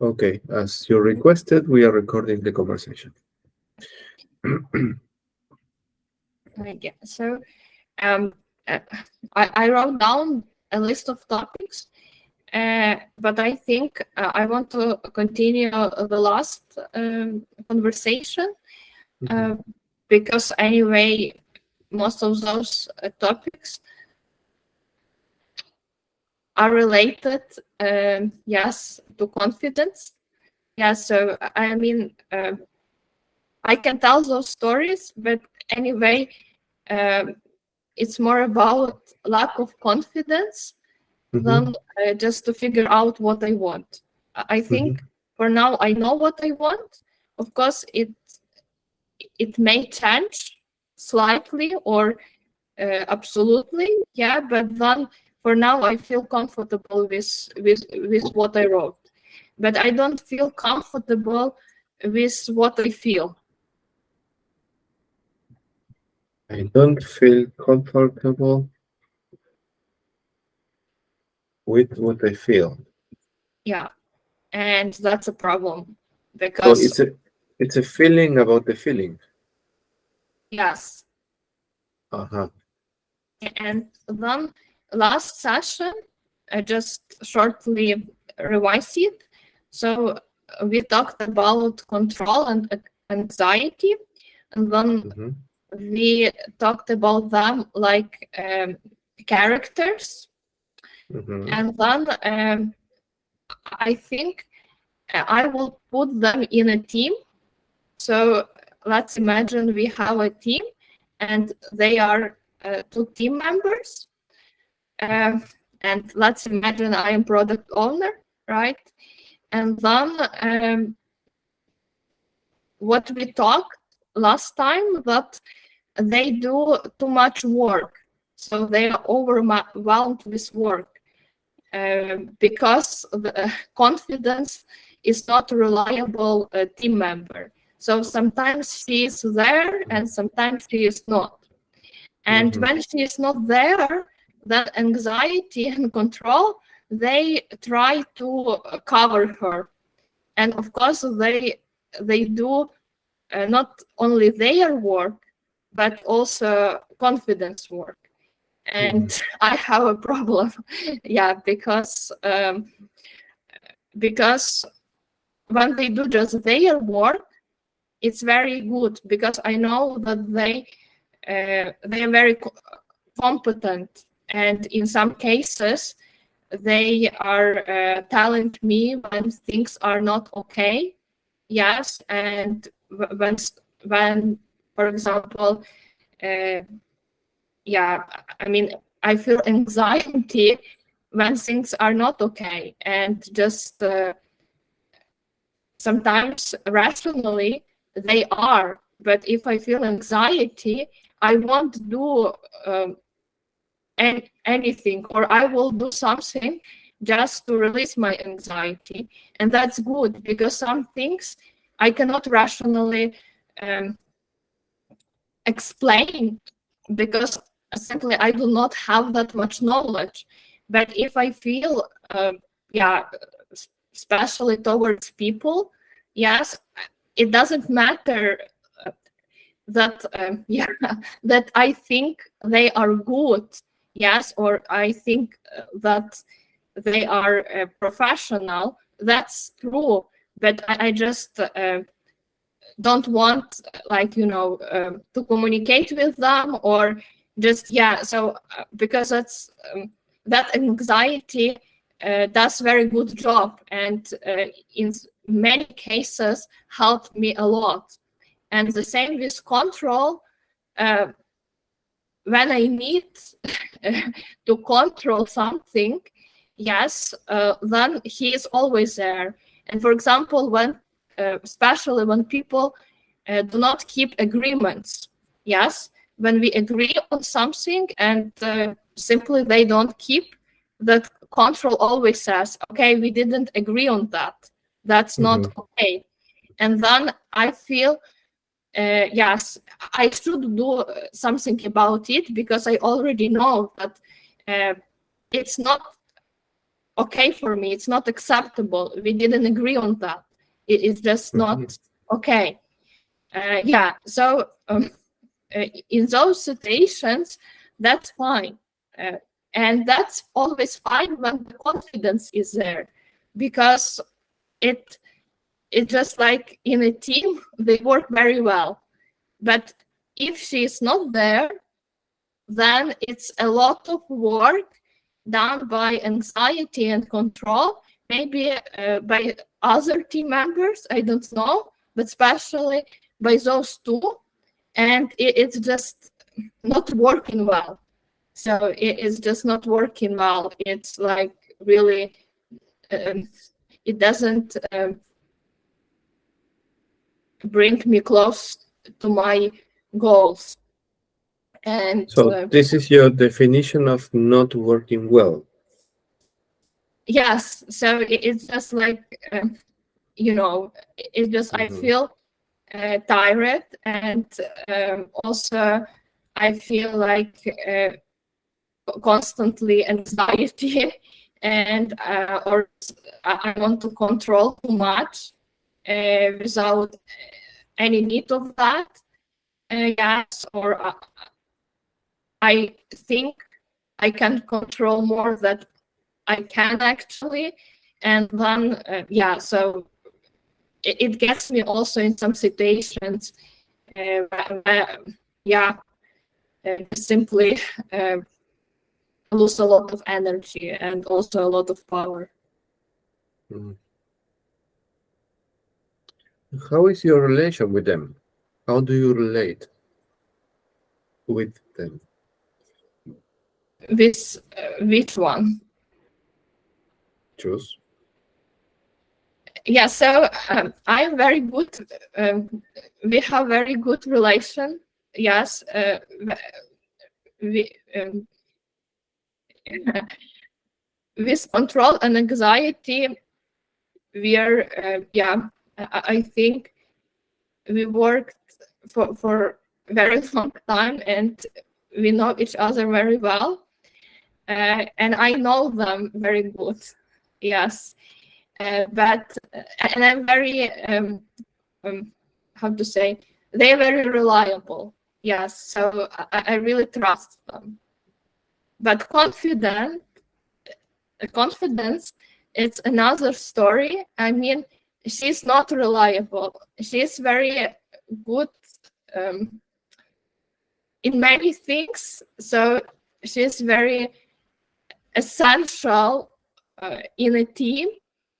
Okay, as you requested, we are recording the conversation. Yeah. So um, uh, I wrote down a list of topics, but I think I want to continue the last conversation Mhm. because anyway, most of those topics are related, yes, to confidence. Yeah. So I mean, I can tell those stories, but anyway, um, it's more about lack of confidence Mhm. than just to figure out what I want. I Mhm. think for now I know what I want. Of course, it may change slightly or absolutely, yeah. But then for now I feel comfortable with what I wrote. But I don't feel comfortable with what I feel. I don't feel comfortable with what I feel. Yeah, and that's a problem So because it's a feeling about the feeling. yes. Uh-huh. And then last session, I just shortly revised it. So we talked about control and anxiety, and then Mhm. we talked about them like characters. Mhm. And then I think I will put them in a team. So let's imagine we have a team, and they are two team members. Um, and let's imagine I am product owner, right? And then what we talked last time, that they do too much work, so they are overwhelmed with work because the confidence is not a reliable team member. So sometimes she is there and sometimes she is not. And Mhm. when she is not there, that anxiety and control, they try to cover her. And of course, they do not only their work, but also confidence work. And Mhm. I have a problem, yeah, because when they do just their work, it's very good because I know that they are very competent, and in some cases they are telling me when things are not okay. Yes, and when for example, uh, yeah, I mean, I feel anxiety when things are not okay, and just sometimes rationally they are, but if I feel anxiety, I won't do um, anything, or I will do something just to release my anxiety. And that's good because some things I cannot rationally um, explain because simply I do not have that much knowledge. But if I feel, yeah, especially towards people, yes, it doesn't matter that yeah, that I think they are good, yes, or I think that they are professional. That's true, but I just don't want, like, to communicate with them, or just, yeah. So because that anxiety does very good job, and in many cases helped me a lot. And the same with control. uh, when I need to control something, yes, then he is always there. And for example, when especially when people do not keep agreements, yes, when we agree on something and simply they don't keep, that control always says, okay, we didn't agree on that. That's not Mhm. okay. And then I feel yes, I should do something about it because I already know that uh, it's not okay for me. It's not acceptable. We didn't agree on that. It's just not okay. Yeah. So in those situations, that's fine. And that's always fine when the confidence is there, because it's just like in a team, they work very well. But if she is not there, then it's a lot of work done by anxiety and control, maybe by other team members, I don't know, but especially by those two. And it's just not working well. So it's just not working well. It's like really, it doesn't bring me close to my goals. And So this is your definition of not working well. yes, so it's just like, it's just I feel tired, and also I feel like constantly anxiety, and or I want to control too much without any need of that. Yes, or I think I can control more than I can actually, and then so it gets me also in some situations simply lose a lot of energy and also a lot of power. How is your relation with them? How do you relate with them? With which one? Choose. Yeah, so I'm very good. We have very good relation. Yes, we with control and anxiety, we are I think we worked for a very long time, and we know each other very well, and I know them very good. Yes, but and I'm very how to say, they're very reliable. Yes, so I really trust them. But confidence, it's another story. I mean, she's not reliable. She's very good in many things. So she's very essential in a team,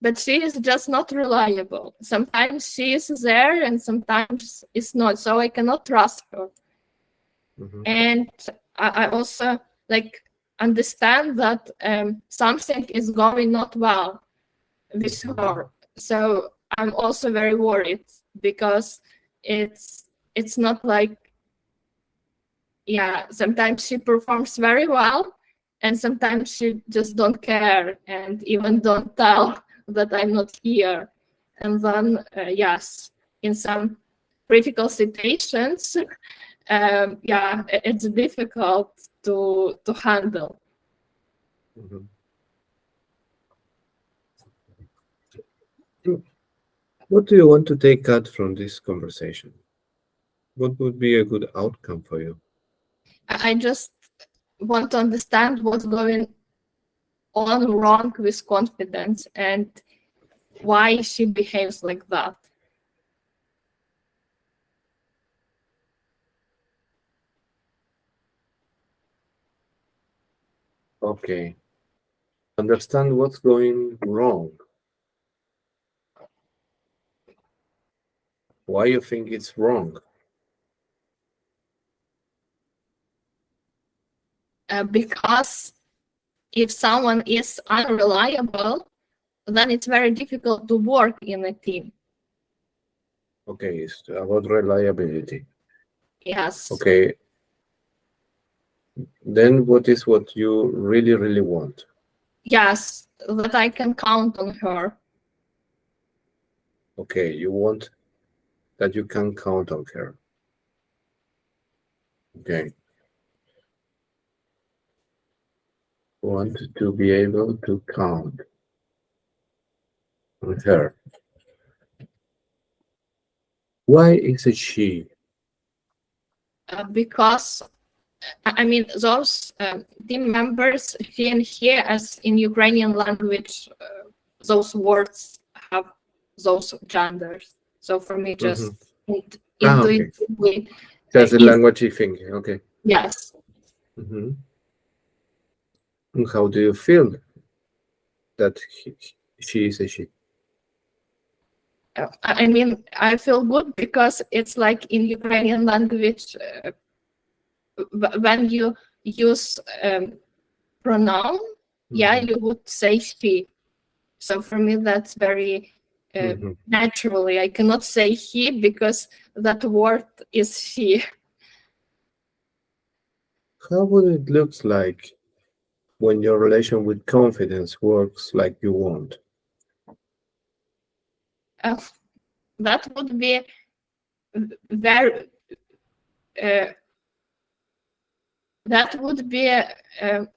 but she is just not reliable. Sometimes she is there and sometimes it's not. So I cannot trust her. And I also understand that something is going not well with her. So I'm also very worried, because it's not like, sometimes she performs very well and sometimes she just don't care and even don't tell that I'm not here. And then in some critical situations, it's difficult to handle. What do you want to take out from this conversation? What would be a good outcome for you? I just want to understand what's going on wrong with confidence and why she behaves like that. Okay. Understand what's going wrong. Why you think it's wrong? Because if someone is unreliable, then it's very difficult to work in a team. Okay, it's about reliability. Yes. Okay. Then what is what you really, really want? Yes, that I can count on her. Okay, you want that you can count on her. Okay. want to be able to count on her. Why is it she? Because I mean, those team members, she and he, as in Ukrainian language, those words have those genders. So for me, just Okay. intuitively, That's a language thing. Okay. yes. And how do you feel that she is a she? I mean, I feel good because it's like in Ukrainian language, when you use pronoun, yeah, you would say she. So for me, that's very naturally. I cannot say he because that word is she. How would it look like when your relation with confidence works like you want? That would be very. That would be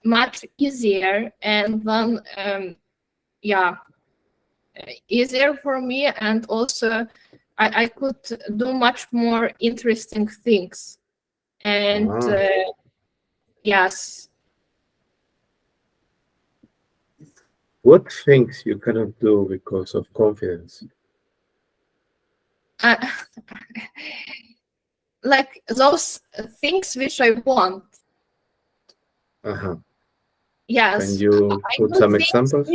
much easier, and then easier for me, and also I could do much more interesting things. And yes. What things you cannot do because of confidence? Like those things which I want. Yes. Can you put some examples?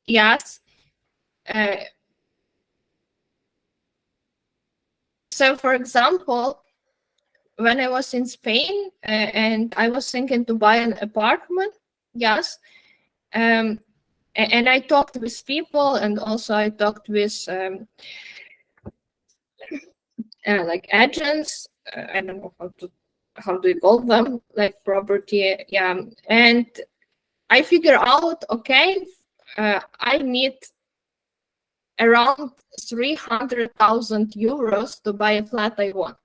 Yes. So, for example, when I was in Spain and I was thinking to buy an apartment, yes, and I talked with people, and also I talked with like agents. I don't know how do you call them, like property, yeah. And I figure out, okay, I need around 300,000 euros to buy a flat I want.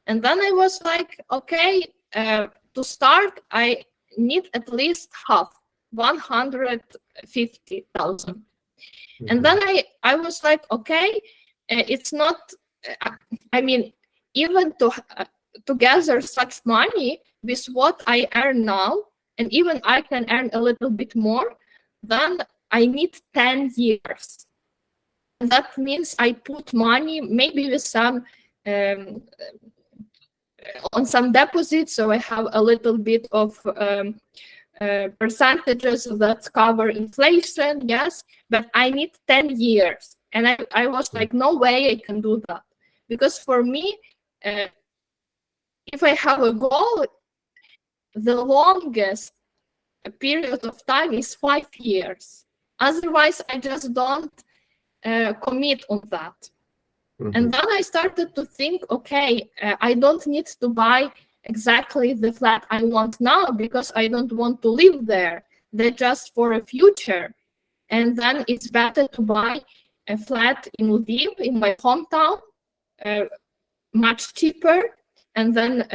And then I was like, okay, to start, I need at least half, 150,000. And then I was like, okay, it's not, I mean, even to gather such money with what I earn now, and even I can earn a little bit more, then I need 10 years. And that means I put money maybe with some on some deposits, so I have a little bit of percentages that cover inflation, yes, but I need 10 years. And I was like, no way I can do that. Because for me, if I have a goal, the longest period of time is 5 years. Otherwise, I just don't commit on that. And then I started to think, okay, I don't need to buy exactly the flat I want now because I don't want to live there. They're just for a future. And then it's better to buy a flat in Lviv, in my hometown, much cheaper. And then,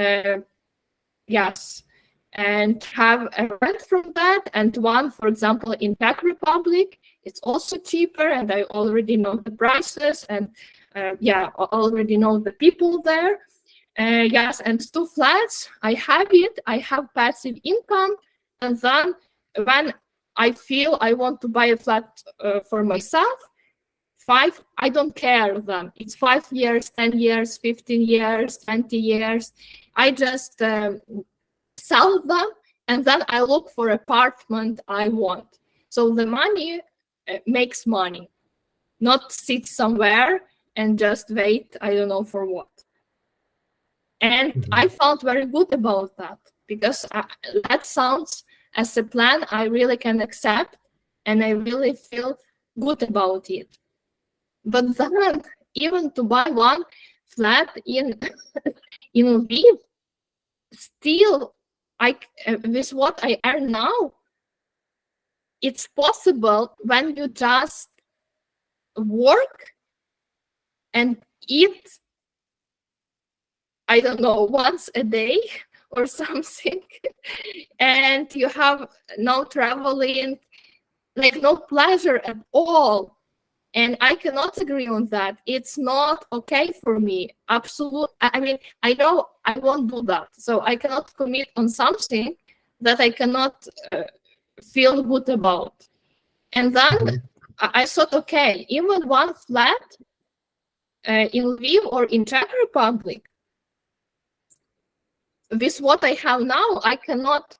yes, and have a rent from that. And one, for example, in Czech Republic, it's also cheaper. And I already know the prices and I already know the people there. Yes, and 2 flats, I have it. I have passive income. And then when I feel I want to buy a flat for myself, 5, I don't care then. It's 5 years, 10 years, 15 years, 20 years. I just sell them, and then I look for apartment I want. So the money makes money, not sit somewhere and just wait, I don't know for what. And I felt very good about that because that sounds as a plan I really can accept, and I really feel good about it. But then, even to buy one flat in Lviv, still, with what I earn now, it's possible when you just work and eat, I don't know, once a day or something, and you have no traveling, like no pleasure at all. And I cannot agree on that. It's not okay for me. Absolutely. I mean, I know I won't do that. So I cannot commit on something that I cannot feel good about. And then I thought, okay, even one flat in Lviv or in Czech Republic, with what I have now, I cannot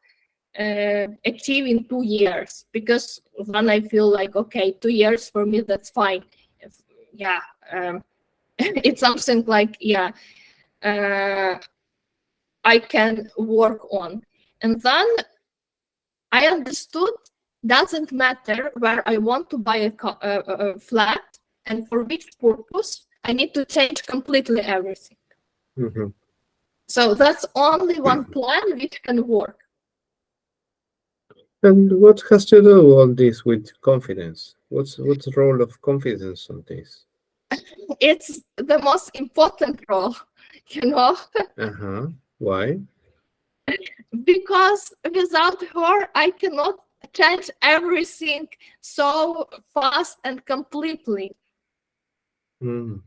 achieve in 2 years, because then I feel like, okay, 2 years for me, that's fine. It's something like, I can work on. And then I understood, doesn't matter where I want to buy a flat and for which purpose, I need to change completely everything. Mm-hmm. So that's only one plan which can work. And what has to do all this with confidence? What's the role of confidence on this? It's the most important role, you know? Uh-huh. Why? Because without her, I cannot change everything so fast and completely. Mm.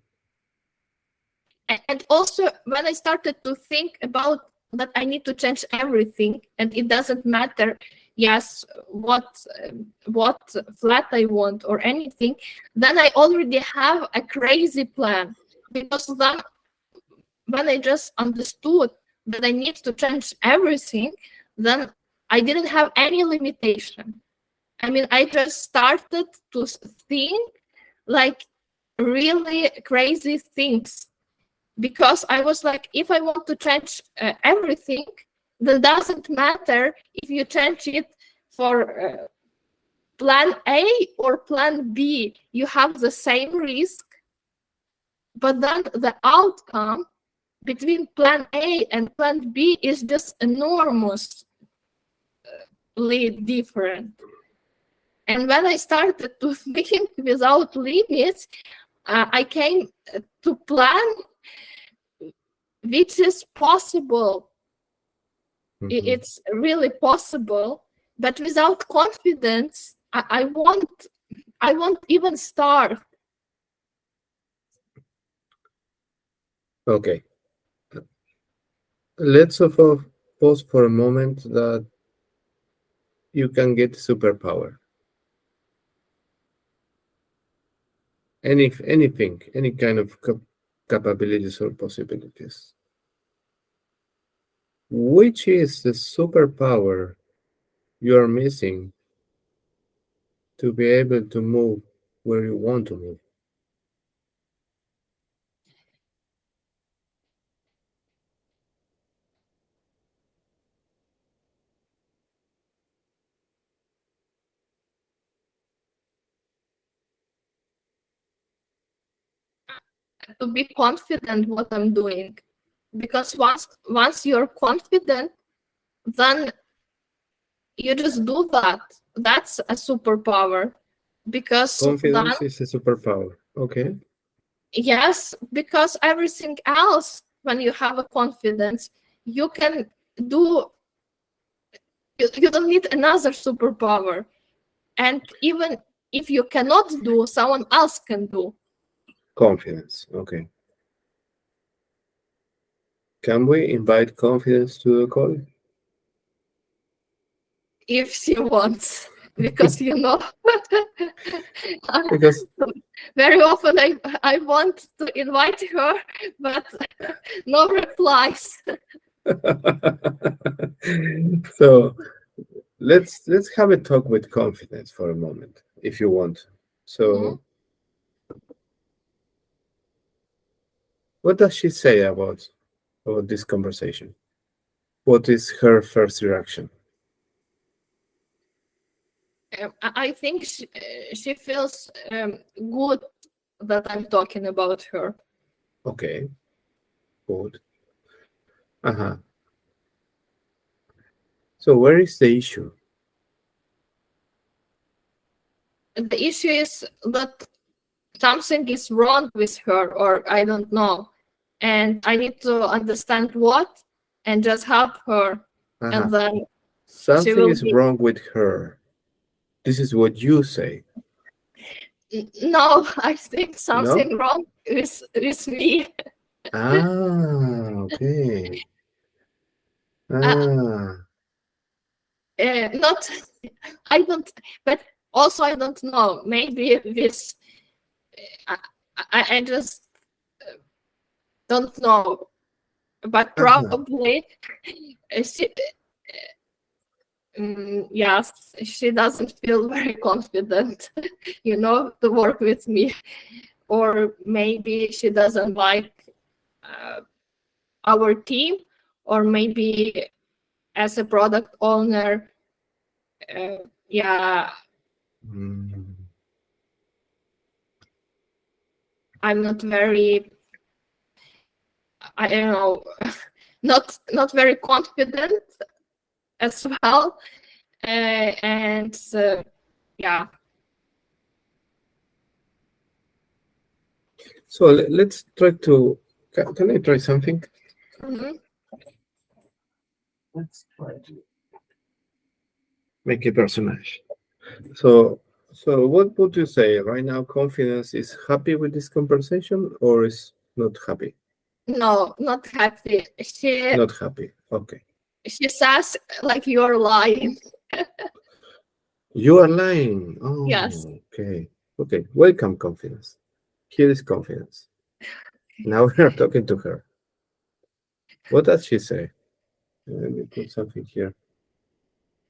And also, when I started to think about that I need to change everything, and it doesn't matter, yes, what flat I want or anything, then I already have a crazy plan. Because then, when I just understood that I need to change everything, then I didn't have any limitation. I mean, I just started to think like really crazy things, because I was like, if I want to change everything, then doesn't matter if you change it for plan A or plan B. You have the same risk, but then the outcome between plan A and plan B is just enormously different. And when I started to think without limits, I came to plan which is possible. Mm-hmm. It's really possible, but without confidence, I won't even start. Okay. Let's pause for a moment that you can get superpower. Anything, any kind of capabilities or possibilities. Which is the superpower you are missing to be able to move where you want to move? To be confident what I'm doing, because once you're confident, then you just do that. That's a superpower, because Confidence then, is a superpower. Okay. yes, because everything else, when you have a confidence, you can do. You don't need another superpower, and even if you cannot do, someone else can do. Confidence. Okay. Can we invite confidence to the call? If she wants, because Because very often I want to invite her, but no replies. so let's have a talk with confidence for a moment, if you want. So, what does she say about this conversation? What is her first reaction? I think she feels good that I'm talking about her. Okay, good. Uh-huh. So where is the issue? The issue is that something is wrong with her, or I don't know, and I need to understand what, and just help her, Uh-huh. and then Something will is be- wrong with her. This is what you say. no, I think something wrong with me. Okay. Not, I don't, but also I don't know. Maybe this, I just don't know, but probably she, yes, she doesn't feel very confident, to work with me, or maybe she doesn't like our team, or maybe as a product owner, I'm not very, I don't know, not very confident as well, and yeah. So let's try to. Can I try something? Mhm. Let's try to make a personage. So what would you say right now? Confidence is happy with this conversation or is not happy? No, not happy. Not happy. Okay. She says like you're lying. You are lying. Oh, Yes. okay. Okay. Welcome, confidence. Here is confidence. Now we are talking to her. What does she say? Let me put something here.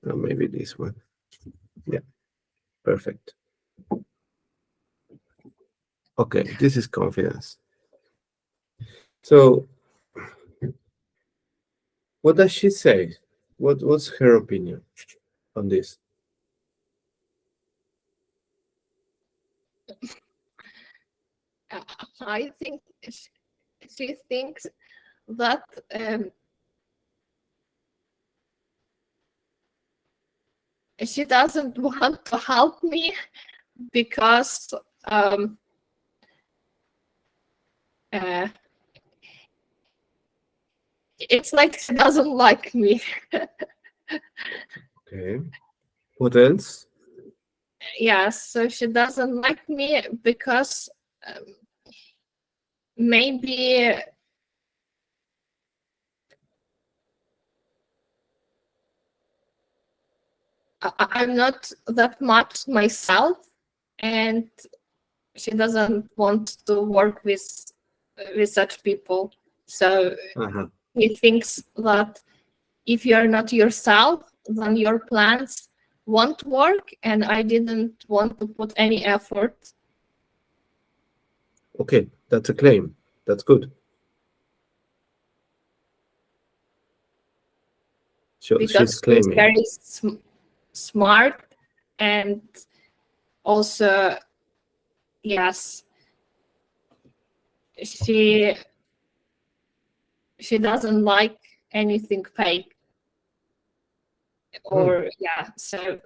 Maybe this one. Yeah. Perfect. Okay. This is confidence. So, what does she say? What's her opinion on this? I think she thinks that she doesn't want to help me because it's like she doesn't like me. Okay. What else? Yes, so she doesn't like me because maybe I'm not that much myself, and she doesn't want to work with such people. So he thinks that if you're not yourself, then your plans won't work, and I didn't want to put any effort. Okay, that's a claim. That's good. Because she's claiming. She's very smart, and also, yes, she doesn't like anything fake, or so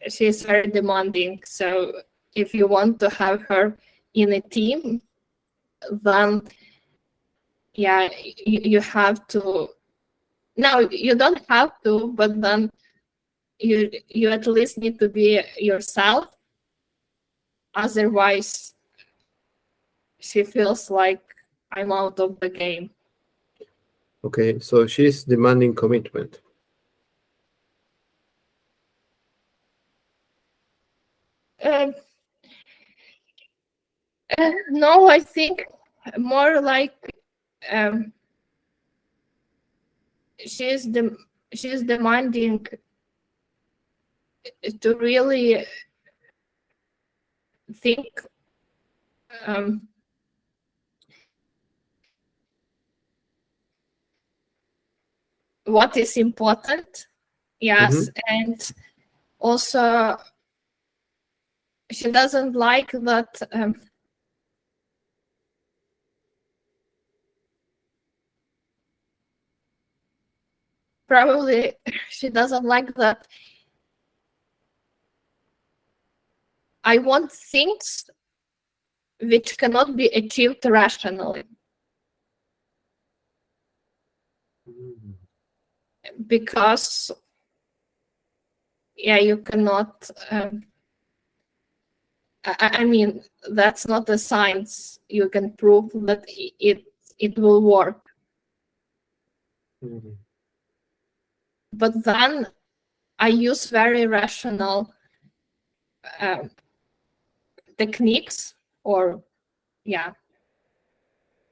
she's very demanding. So if you want to have her in a team, then you have to. No, you don't have to, but then you at least need to be yourself. Otherwise, she feels like I'm out of the game. Okay, so she's demanding commitment. No, I think more like she's demanding to really think what is important. Yes, and also she doesn't like that probably she doesn't like that I want things which cannot be achieved rationally. because you cannot. I mean, that's not a science. You can prove that it will work. Mhm. But then I use very rational techniques, or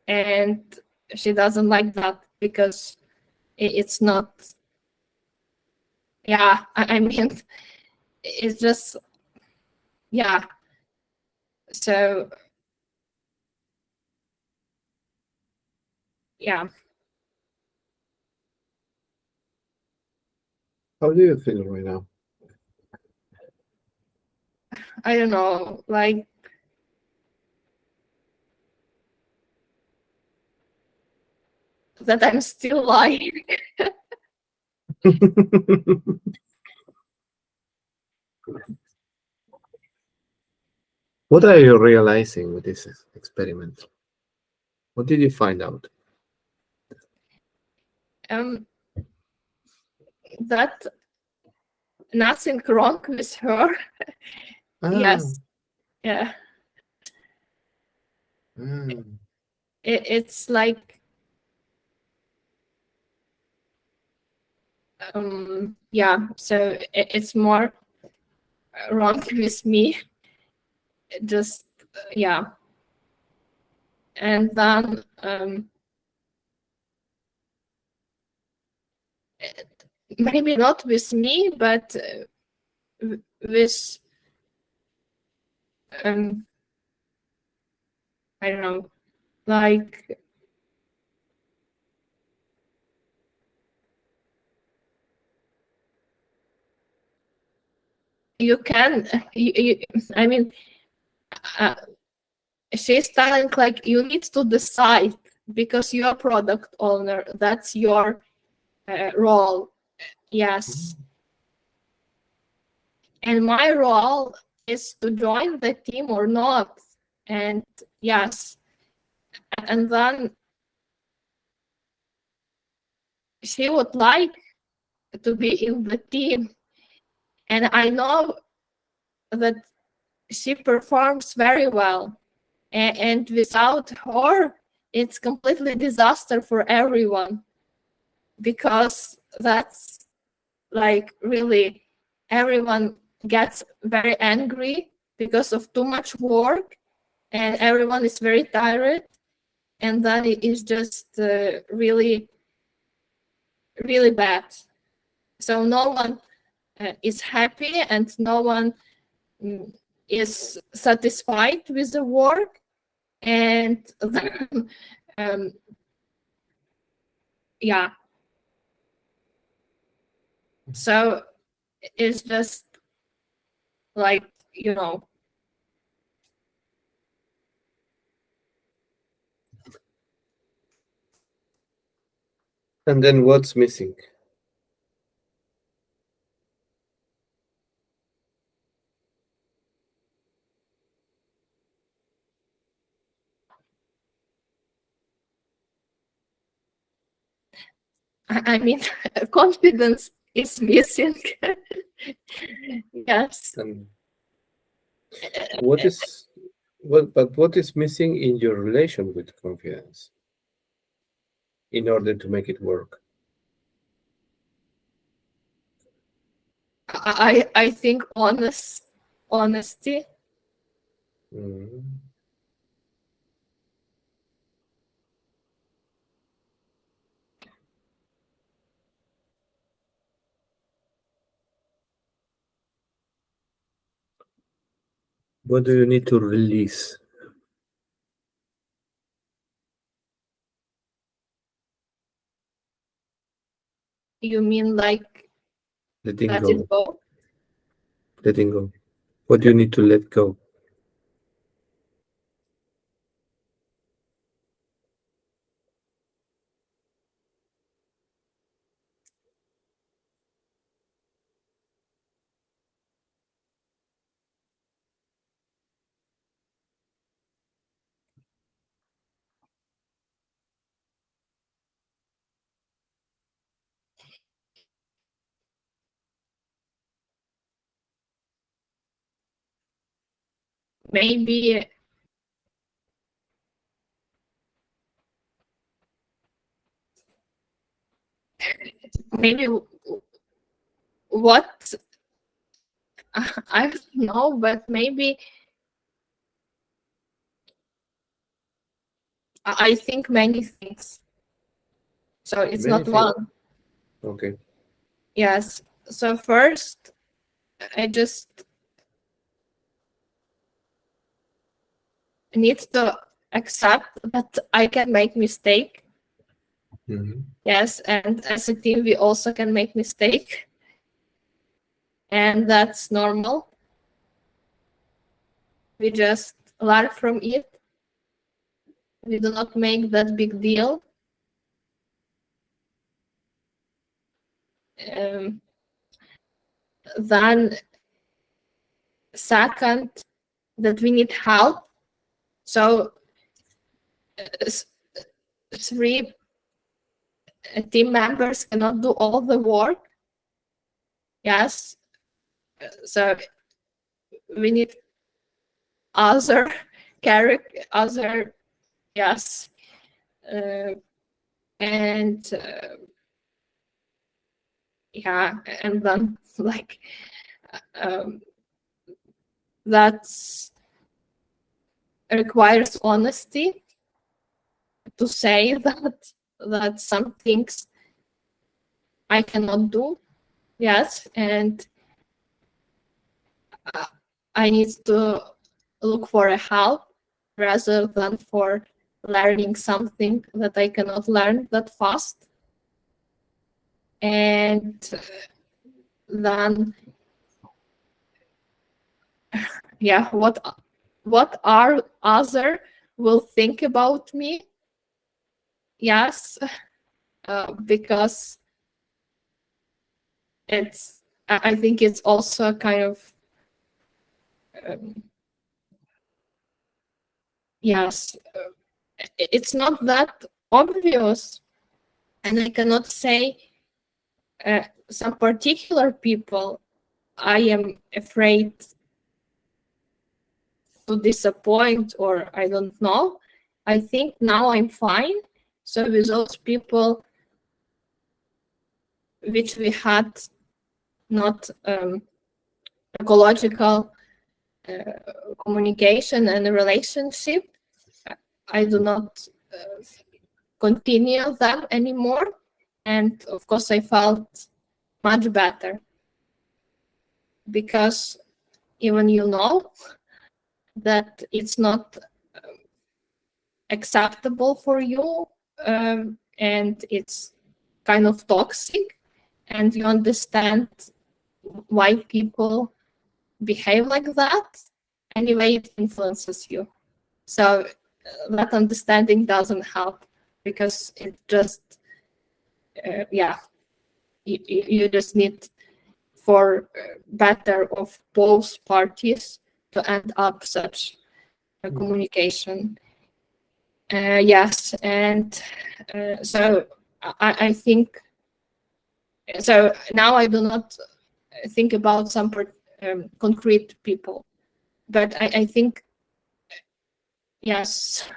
and she doesn't like that because it's not. I mean, it's just so How do you feel right now? I don't know, like that I'm still lying. What are you realizing with this experiment? What did you find out? That nothing wrong with her. Yes. Yeah. It's like so it's more wrong with me. Just and then maybe not with me, but with I don't know, like you can I mean she's telling like you need to decide because you're product owner, that's your role. Yes. And my role is to join the team or not. And yes, and then she would like to be in the team, and I know that she performs very well, and without her it's completely disaster for everyone, because that's like really everyone gets very angry because of too much work, and everyone is very tired, and then it is just really really bad. So no one is happy, and no one is satisfied with the work, and then so it's just like And then what's missing? I mean, confidence is missing. Yes. And what is missing in your relation with confidence in order to make it work? I think honesty. What do you need to release? You mean like Letting let go. it go? Letting go. What do you need to let go? maybe what I don't know, but maybe I think many things. So it's Many not things. one. Okay. Yes. So first, I just need to accept that I can make mistake. Mhm. Yes, and as a team, we also can make mistake, and that's normal. We just learn from it. We do not make that big deal. Then second, that we need help. So three team members cannot do all the work. Yes. So we need other character, other, yes. And yeah, and then like that's requires honesty to say that some things I cannot do. Yes, and I need to look for a help rather than for learning something that I cannot learn that fast. And then, yeah, what are other will think about me? Yes, because I think it's also a kind of yes, it's not that obvious, and I cannot say some particular people I am afraid to disappoint, or I don't know. I think now I'm fine. So with those people which we had not ecological communication and relationship, I do not continue them anymore. And of course, I felt much better because even you know that it's not acceptable for you, and it's kind of toxic, and you understand why people behave like that. Anyway, it influences you. So that understanding doesn't help because it just, yeah, you just need for better of both parties to end up such a communication. Yes, and so I think so. Now I do not think about some concrete people, but I think yes,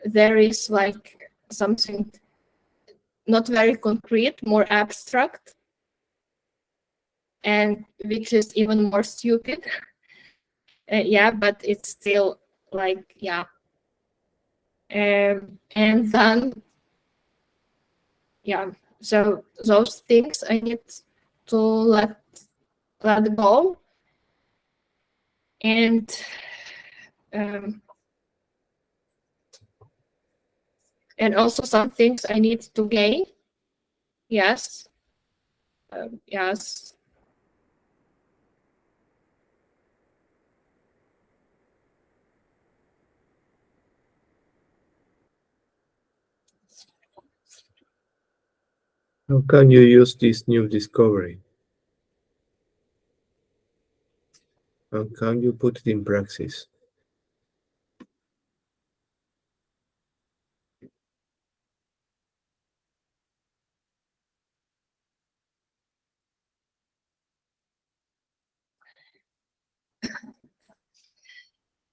there is like something not very concrete, more abstract, and which is even more stupid. Yeah, but it's still like yeah. And then yeah, so those things I need to let go, and also some things I need to gain. Yes, yes. How can you use this new discovery? How can you put it in practice?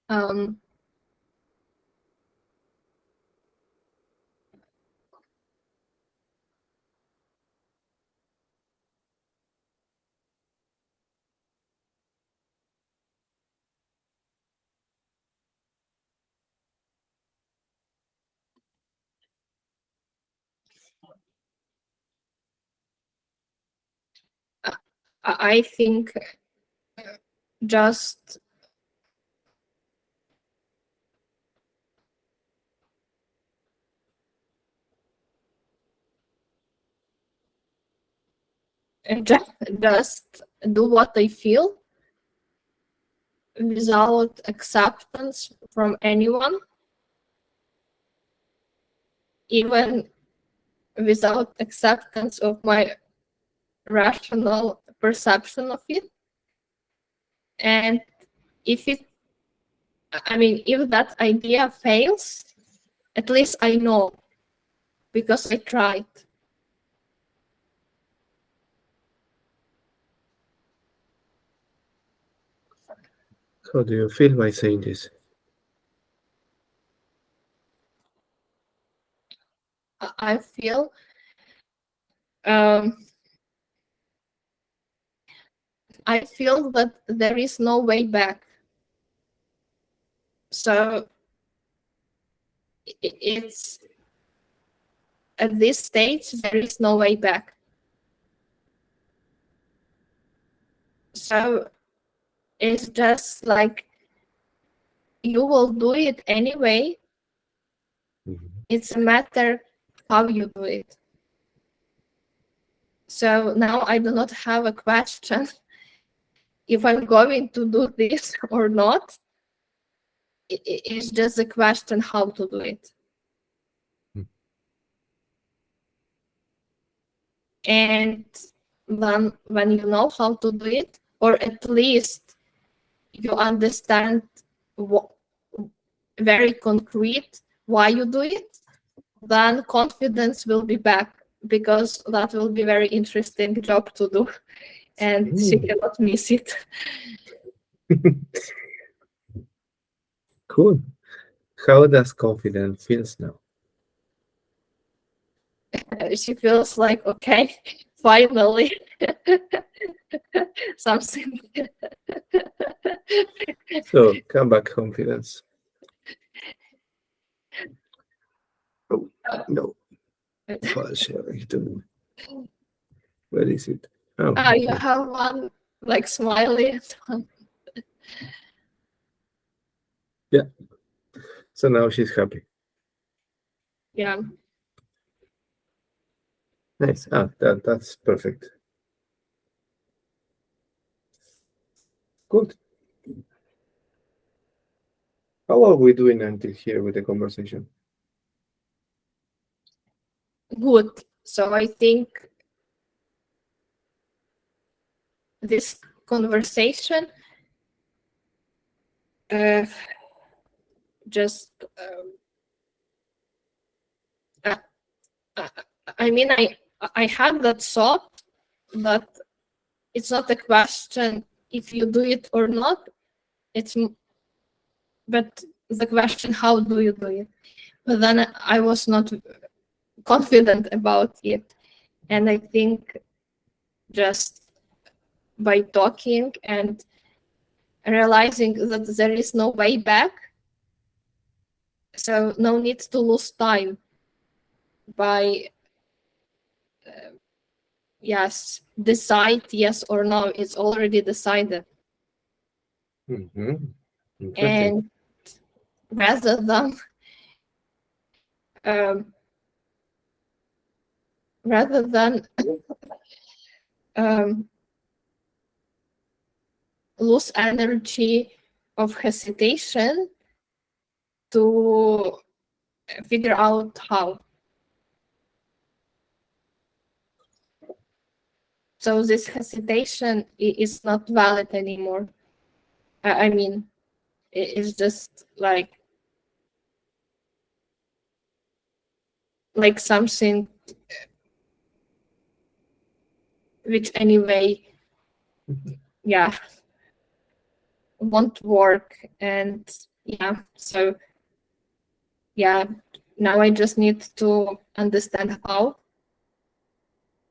Um, I think just just do what I feel without acceptance from anyone, even without acceptance of my rational perception of it. And if that idea fails, at least I know because I tried. How do you feel by saying this? I feel that there is no way back. So it's at this stage, there is no way back. So it's just like you will do it anyway. It's a matter how you do it. So now I do not have a question if I'm going to do this or not. It's just a question how to do it. And then when you know how to do it, or at least you understand what very concrete why you do it, then confidence will be back, because that will be very interesting job to do, and she cannot miss it. Cool. How does confidence feels now? She feels like, okay, finally something. So come back, confidence. Oh no. File sharing. Where is it? Oh, You have one like smiley. yeah. So now she's happy. Yeah. Nice. That's perfect. Good. How are we doing until here with the conversation? Good. So I think this conversation just I had that thought that it's not a question if you do it or not, but the question how do you do it. But then I was not confident about it, and I think just by talking and realizing that there is no way back, so no need to lose time by decide yes or no. It's already decided. And rather than lose energy of hesitation to figure out how. So this hesitation is not valid anymore. I mean, it's just like something which anyway, won't work, and Yeah, so yeah, now I just need to understand how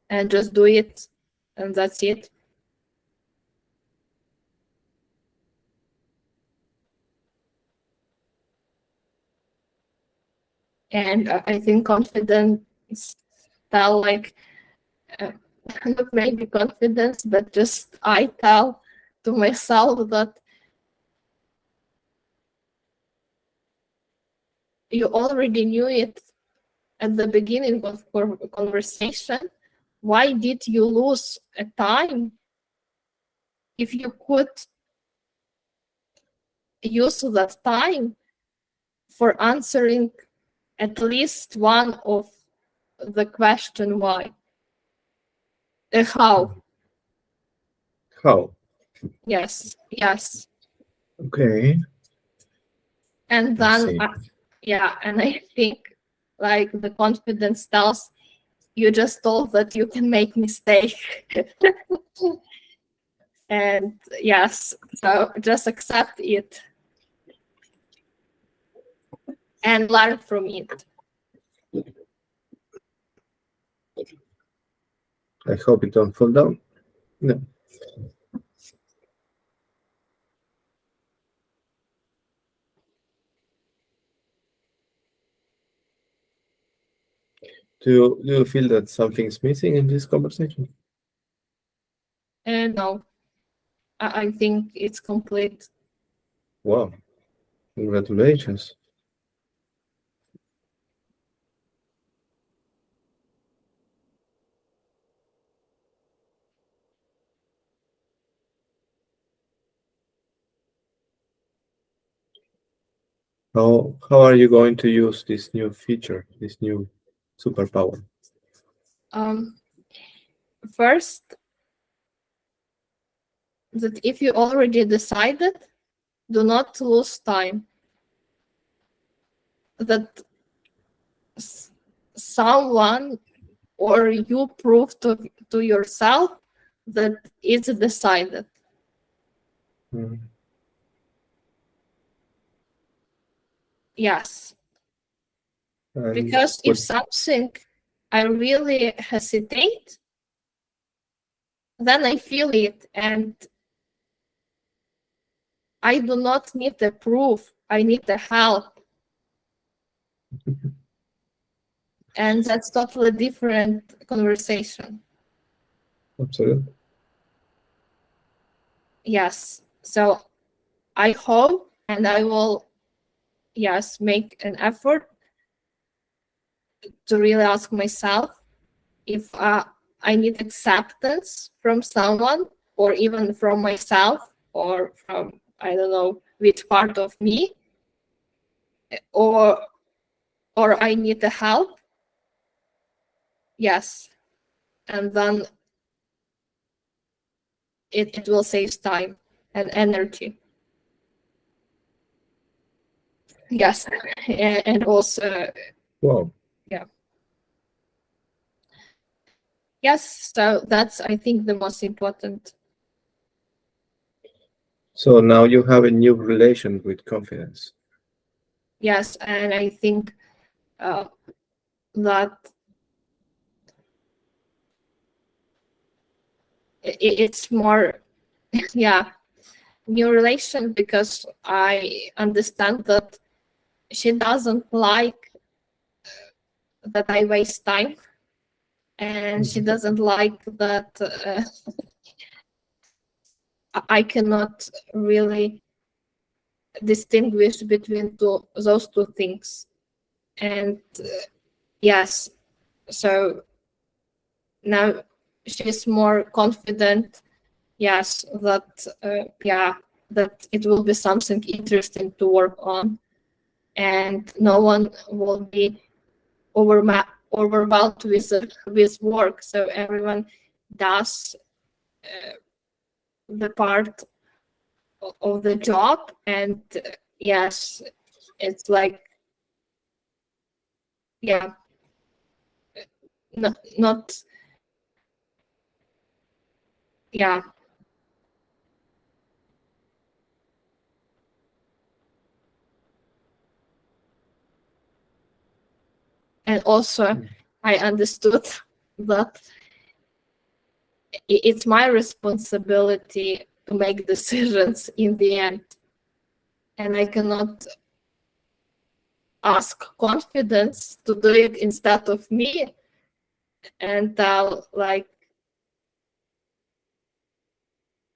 and just do it, and that's it. And I think confidence tell like not maybe confidence, but just I tell to myself that you already knew it at the beginning of conversation. Why did you lose a time if you could use that time for answering at least one of the question why? How? How? Yes, yes. Okay. And Let's then, see. yeah, and I think like the confidence tells you just told that you can make mistake. And yes, so just accept it and learn from it. I hope it don't fall down. No. Do you feel that something's missing in this conversation? And no, I think it's complete. Wow. Congratulations. How are you going to use this new feature, this new superpower? First, that if you already decided, do not lose time. That someone or you prove to yourself that it's decided. Mhm. Yes. And Because if what, something I really hesitate, then I feel it and I do not need the proof. I need the help. And that's totally different conversation. absolutely. Yes. So I hope and I will, yes, make an effort to really ask myself if I need acceptance from someone or even from myself or from, I don't know, which part of me, or I need the help. Yes. And then it will save time and energy. Yes. And also, Wow. yeah. Yes, so that's, I think, the most important. So now you have a new relation with confidence. Yes, and I think that it's more, yeah, new relation because I understand that she doesn't like that I waste time, and she doesn't like that I cannot really distinguish between those two things. And yes, so now she's more confident, yes, that that it will be something interesting to work on, and no one will be overwhelmed with work, so everyone does the part of the job. And yes, it's like, yeah, not yeah. And also, I understood that it's my responsibility to make decisions in the end. And I cannot ask confidence to do it instead of me. And I'll like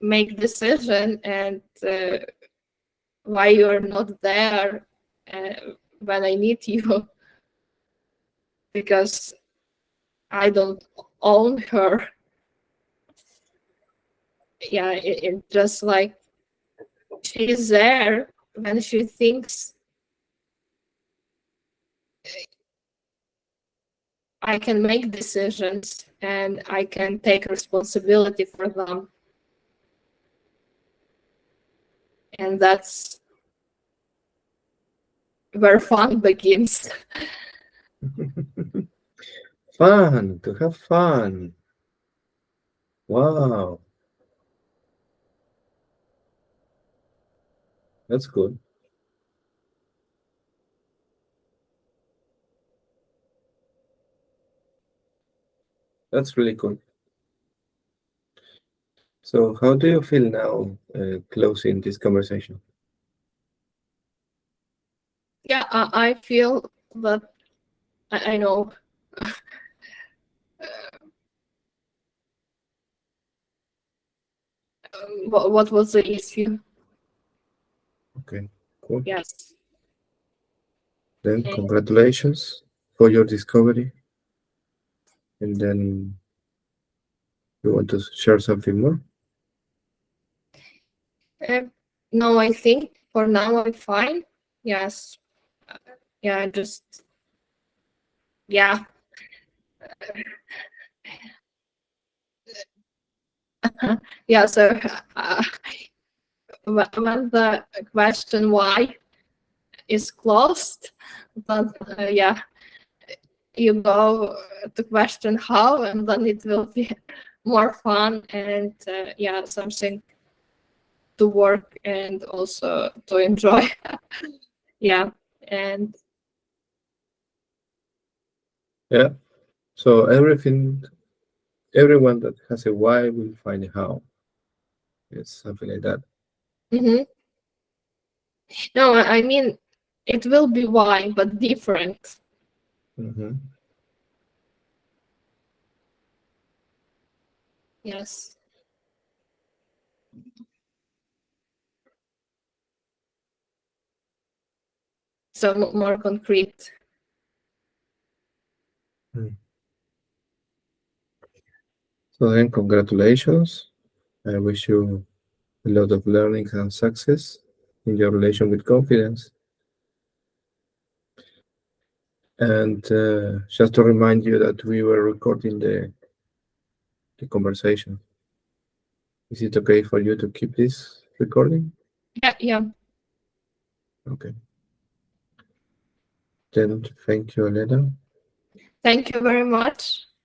make decision, and why you're not there when I need you, because I don't own her. Yeah, it just like she's there when she thinks I can make decisions and I can take responsibility for them. And that's where fun begins. Fun, to have fun. Wow. That's good. That's really cool. So, how do you feel now closing this conversation? Yeah, I feel that I know what was the issue. Okay, cool. Yes. Then, Okay. congratulations for your discovery. And then, you want to share something more? No, I think for now I'm fine. Yes. Yeah, just yeah. Yeah, so when the question why is closed, then yeah, you go to question how, and then it will be more fun and yeah, something to work and also to enjoy. Yeah, and Yeah. So, everyone that has a why will find a how. It's something like that. mhm. No, I mean it will be why, but different. Mm-hmm. Yes. So more concrete. So, then, congratulations. I wish you a lot of learning and success in your relation with confidence. And just to remind you that we were recording the conversation. Is it okay for you to keep this recording? Yeah, yeah. Okay. Then thank you, Elena. Thank you very much.